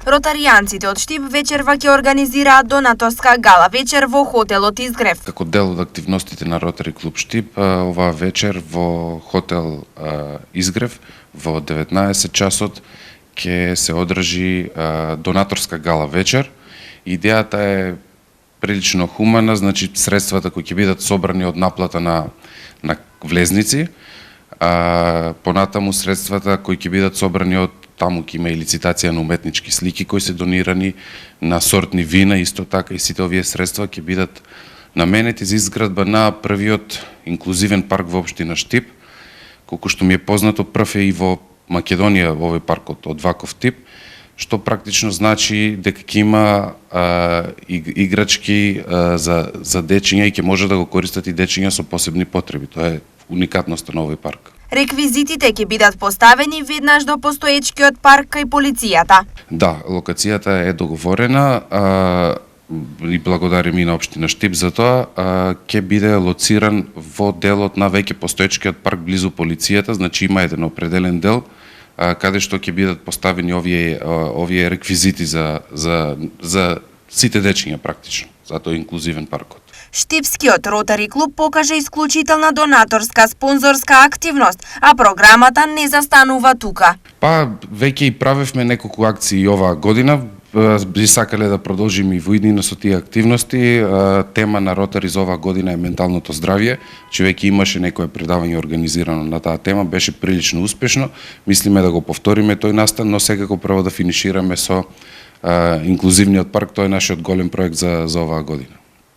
Ротаријанците од Штип вечерва ќе организираат донаторска гала вечер во хотелот Изгрев. Како дел од активностите на Ротари клуб Штип, оваа вечер во хотел Изгрев во 19 часот ќе се одржи донаторска гала вечер. Идејата е прилично хумана, значи средствата кои ќе бидат собрани од наплата на влезници, понатаму средствата кои ќе бидат собрани од таму ќе има и лицитација на уметнички слики кои се донирани, на сортни вина, исто така и сите овие средства ќе бидат наменети за изградба на првиот инклузивен парк во општина Штип. Колку што ми е познато, прв е и во Македонија овој парк од ваков тип, што практично значи дека ќе има играчки за дечиња и ќе може да го користат и дечиња со посебни потреби. Тоа е уникатноста на овој парк. Реквизитите ќе бидат поставени веднаш до постоечкиот парк кај полицијата. Да, локацијата е договорена и благодарим и на општина Штип за тоа. Ќе биде лоциран во делот на веќе постоечкиот парк близу полицијата, значи има еден определен дел каде што ќе бидат поставени овие реквизити за сите дечиња практично. Затоа е инклузивен паркот. Штипскиот Ротари клуб покажа исклучителна донаторска спонзорска активност, а програмата не застанува тука. Веќе и правевме неколку акции оваа година. Би сакале да продолжиме и во иднина со тие активности. Тема на Ротари за оваа година е менталното здравје. Че веќе имаше некое предавање организирано на таа тема, беше прилично успешно. Мислиме да го повториме тој настан, но секако прво да финишираме со инклузивниот парк, тој е нашиот голем проект за оваа година.